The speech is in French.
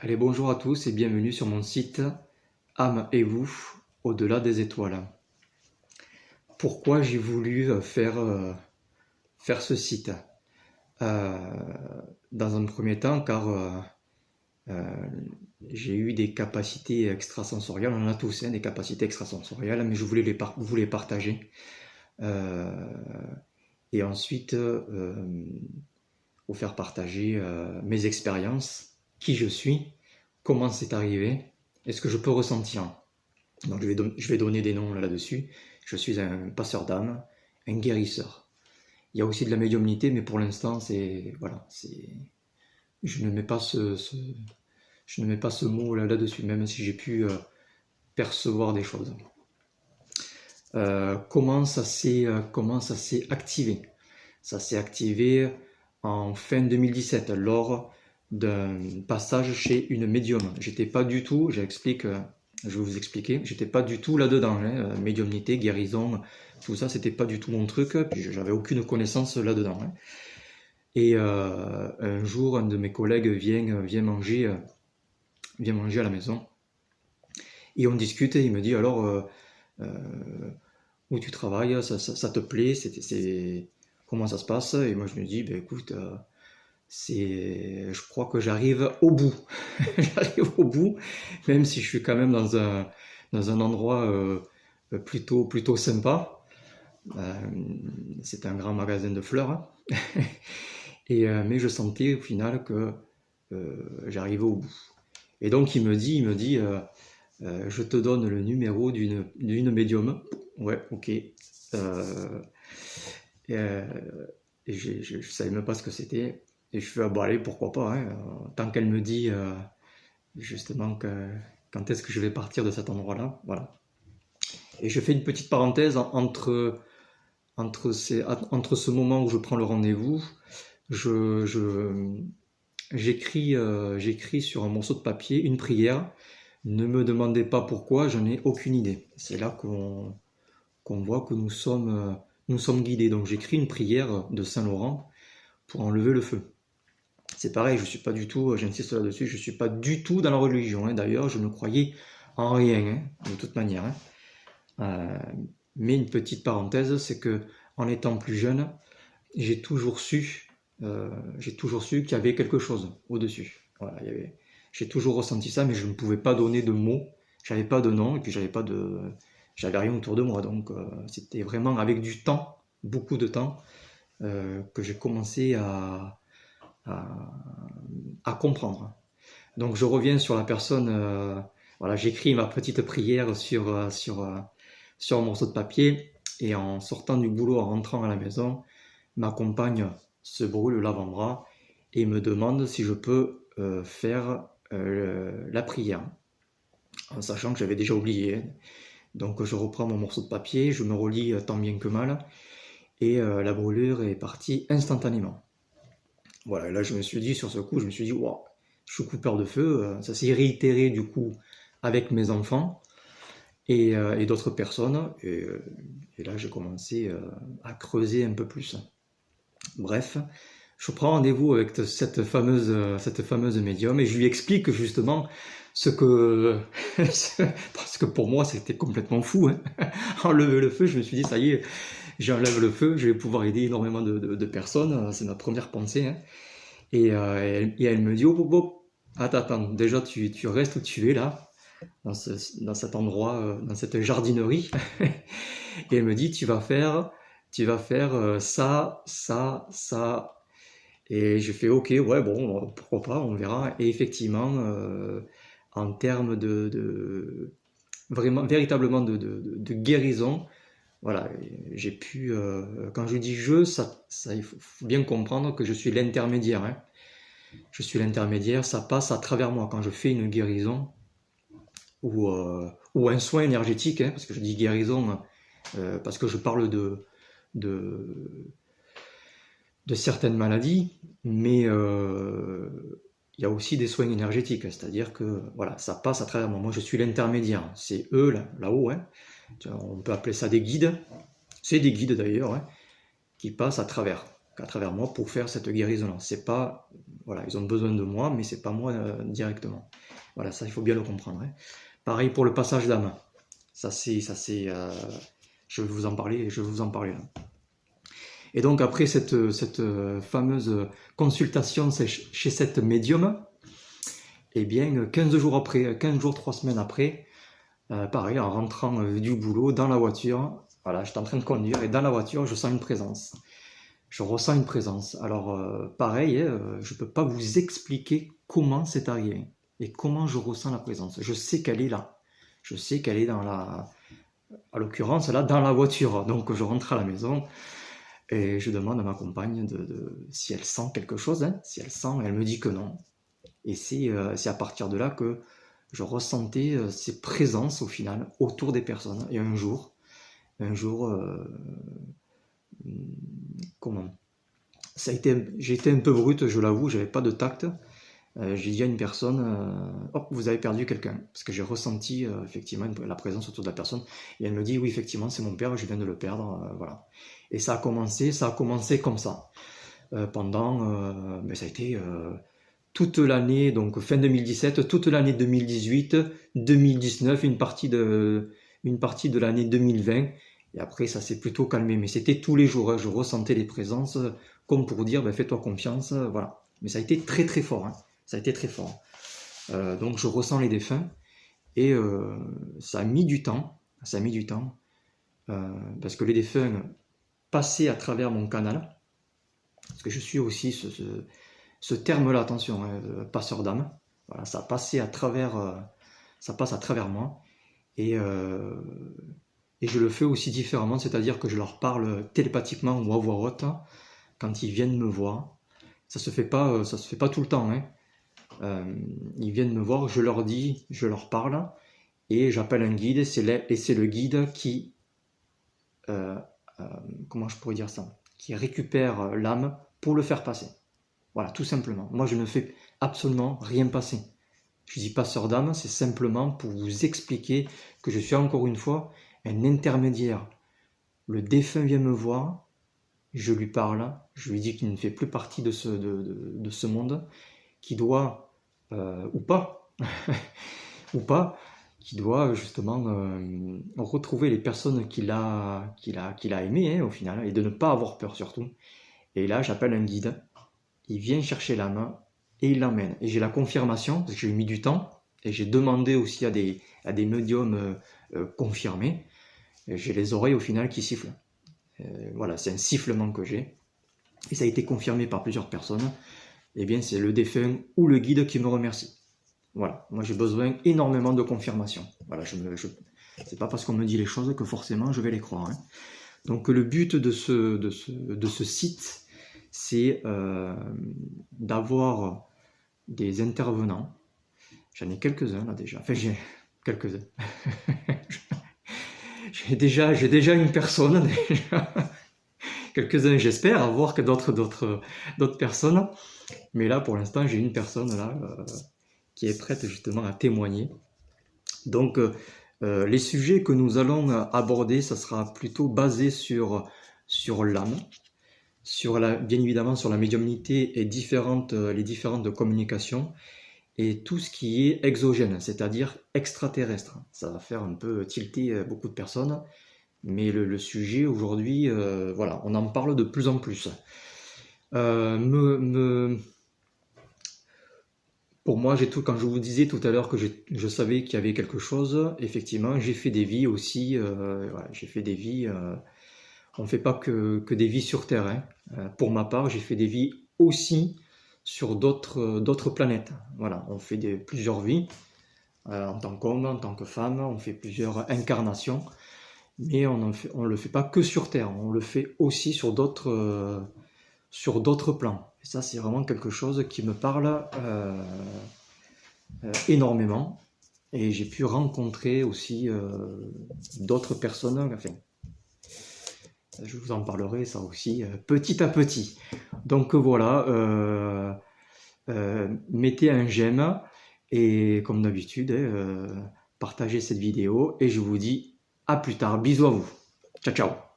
Allez, bonjour à tous et bienvenue sur mon site Âme et vous, au-delà des étoiles. Pourquoi j'ai voulu faire ce site? Euh, Dans un premier temps, car euh, j'ai eu des capacités extrasensorielles, on en a tous des capacités extrasensorielles, mais je voulais vous les partager. Euh, et ensuite, vous faire partager mes expériences, qui je suis, comment c'est arrivé, et ce que je peux ressentir. Donc je vais donner des noms là-dessus. Je suis un passeur d'âme, un guérisseur. Il y a aussi de la médiumnité, mais pour l'instant, je ne mets pas je ne mets pas ce mot là-dessus, même si j'ai pu percevoir des choses. Comment ça s'est activé? Ça s'est activé en fin 2017 lors d'un passage chez une médium. J'étais pas du tout, je vais vous expliquer, j'étais pas du tout là-dedans, médiumnité, guérison, tout ça, c'était pas du tout mon truc, puis j'avais aucune connaissance là-dedans. Et un jour, un de mes collègues vient manger à la maison, et on discute, et il me dit alors, où tu travailles, ça te plaît, comment ça se passe? Et moi je me dis, ben écoute, je crois que j'arrive au bout. J'arrive au bout, même si je suis quand même dans un endroit plutôt sympa. C'est un grand magasin de fleurs, hein. Mais je sentais au final que j'arrivais au bout. Et donc il me dit, je te donne le numéro d'une médium. Ouais, ok. Et, euh, et je savais même pas ce que c'était. Et je fais, ah, bon allez, pourquoi pas, hein, tant qu'elle me dit justement quand est-ce que je vais partir de cet endroit-là, voilà. Et je fais une petite parenthèse entre ce moment où je prends le rendez-vous, j'écris sur un morceau de papier une prière. Ne me demandez pas pourquoi, je n'ai aucune idée. C'est là qu'on voit que nous sommes guidés. Donc j'écris une prière de Saint-Laurent pour enlever le feu. C'est pareil, je suis pas du tout, j'insiste là-dessus, je suis pas du tout dans la religion, hein. D'ailleurs, je ne croyais en rien, hein, de toute manière, hein. Mais une petite parenthèse, c'est que en étant plus jeune, j'ai toujours su, qu'il y avait quelque chose au-dessus. Voilà, j'ai toujours ressenti ça, mais je ne pouvais pas donner de mots, j'avais pas de nom, et puis j'avais rien autour de moi, donc c'était vraiment avec du temps, beaucoup de temps, que j'ai commencé à, à comprendre. Donc je reviens sur la personne, voilà, j'écris ma petite prière sur un morceau de papier, et en sortant du boulot, en rentrant à la maison, ma compagne se brûle l'avant-bras et me demande si je peux faire la prière, en sachant que j'avais déjà oublié. Donc je reprends mon morceau de papier, je me relis tant bien que mal, et la brûlure est partie instantanément. Voilà, et là je me suis dit, sur ce coup, je me suis dit, wow, je suis coupeur de feu. Ça s'est réitéré du coup avec mes enfants et d'autres personnes. Et là j'ai commencé à creuser un peu plus. Bref, je prends rendez-vous avec cette fameuse médium et je lui explique justement ce que... parce que pour moi c'était complètement fou, hein. Enlever le feu, je me suis dit, ça y est, j'enlève le feu, je vais pouvoir aider énormément de personnes. C'est ma première pensée, hein. Et elle me dit, oh, oh, oh, attends, déjà tu restes où tu es là, dans cet endroit, dans cette jardinerie. Et elle me dit, tu vas faire ça. Et je fais, ok, ouais, bon, pourquoi pas, on verra. Et effectivement, en termes vraiment, véritablement de guérison, voilà, j'ai pu, quand je dis je, il faut bien comprendre que je suis l'intermédiaire, hein. Je suis l'intermédiaire, ça passe à travers moi. Quand je fais une guérison ou un soin énergétique, hein, parce que je dis guérison, parce que je parle de, de certaines maladies, mais il y a aussi des soins énergétiques, c'est-à-dire que voilà, ça passe à travers moi. Moi, je suis l'intermédiaire. C'est eux là-haut, hein. On peut appeler ça des guides. C'est des guides d'ailleurs, hein, qui passent à travers. à travers moi pour faire cette guérison-là. C'est pas, voilà, ils ont besoin de moi, mais c'est pas moi directement. Voilà, ça il faut bien le comprendre. Hein. Pareil pour le passage d'âme. Ça c'est, je vais vous en parler, là. Et donc après cette fameuse consultation chez cette médium, et bien 15 jours après, 15 jours, 3 semaines après, pareil, en rentrant du boulot, dans la voiture, voilà, j'étais en train de conduire, et dans la voiture, je sens une présence. Je ressens une présence. Alors, pareil, je ne peux pas vous expliquer comment c'est arrivé, et comment je ressens la présence. Je sais qu'elle est là. Je sais qu'elle est dans la... À l'occurrence, là, dans la voiture. Donc, je rentre à la maison, et je demande à ma compagne si elle sent quelque chose. Hein. Si elle sent, elle me dit que non. Et c'est à partir de là que je ressentais ces présences, au final, autour des personnes. Et un jour, comment j'ai été un peu brute, je l'avoue, j'avais pas de tact. J'ai dit à une personne, oh, vous avez perdu quelqu'un, parce que j'ai ressenti effectivement la présence autour de la personne, et elle me dit, oui, effectivement, c'est mon père, je viens de le perdre, voilà. Et ça a commencé comme ça, pendant, ça a été toute l'année, donc fin 2017, toute l'année 2018, 2019, une partie de l'année 2020, et après ça s'est plutôt calmé, mais c'était tous les jours, hein, je ressentais les présences, comme pour dire, fais-toi confiance, voilà. Mais ça a été très très fort, hein. Ça a été très fort. Donc je ressens les défunts, et ça a mis du temps, parce que les défunts passaient à travers mon canal, parce que je suis aussi ce terme-là, attention, hein, passeur d'âme, voilà, ça passe à travers moi, et je le fais aussi différemment, c'est-à-dire que je leur parle télépathiquement ou à voix haute quand ils viennent me voir. Ça se fait pas tout le temps, hein. Ils viennent me voir, je leur dis, je leur parle, et j'appelle un guide, et c'est le guide qui, comment je pourrais dire ça, qui récupère l'âme pour le faire passer. Voilà, tout simplement. Moi, je ne fais absolument rien passer. Je dis passeur d'âme, c'est simplement pour vous expliquer que je suis encore une fois un intermédiaire. Le défunt vient me voir, je lui parle, je lui dis qu'il ne fait plus partie de ce monde, qui doit, ou pas, qui doit justement retrouver les personnes qu'il a aimées, hein, au final, et de ne pas avoir peur surtout. Et là, j'appelle un guide, il vient chercher l'âme et il l'emmène. Et j'ai la confirmation, parce que j'ai mis du temps, et j'ai demandé aussi à des médiums confirmés, et j'ai les oreilles au final qui sifflent. Voilà, c'est un sifflement que j'ai, et ça a été confirmé par plusieurs personnes. Eh bien, c'est le défunt ou le guide qui me remercie. Voilà, moi j'ai besoin énormément de confirmation. Voilà, c'est pas parce qu'on me dit les choses que forcément je vais les croire. Hein. Donc le but de ce site, c'est d'avoir des intervenants. J'en ai quelques-uns là déjà. Enfin, j'ai quelques-uns. j'ai déjà une personne. Déjà. Quelques-uns, j'espère avoir que d'autres personnes. Mais là, pour l'instant, j'ai une personne là qui est prête justement à témoigner. Donc, les sujets que nous allons aborder, ça sera plutôt basé sur l'âme, bien évidemment sur la médiumnité et les différentes communications, et tout ce qui est exogène, c'est-à-dire extraterrestre. Ça va faire un peu tilter beaucoup de personnes, mais le sujet aujourd'hui, voilà, on en parle de plus en plus. Pour moi, quand je vous disais tout à l'heure que je savais qu'il y avait quelque chose, effectivement, j'ai fait des vies aussi, voilà, j'ai fait des vies, on ne fait pas que des vies sur Terre, hein. Pour ma part, j'ai fait des vies aussi sur d'autres planètes. Voilà, on fait plusieurs vies, en tant qu'homme, en tant que femme, on fait plusieurs incarnations, mais on ne le fait pas que sur Terre, on le fait aussi sur d'autres plans. Et ça, c'est vraiment quelque chose qui me parle énormément. Et j'ai pu rencontrer aussi d'autres personnes, enfin, je vous en parlerai ça aussi petit à petit. Donc voilà, mettez un j'aime, et comme d'habitude, partagez cette vidéo, et je vous dis à plus tard. Bisous à vous. Ciao, ciao.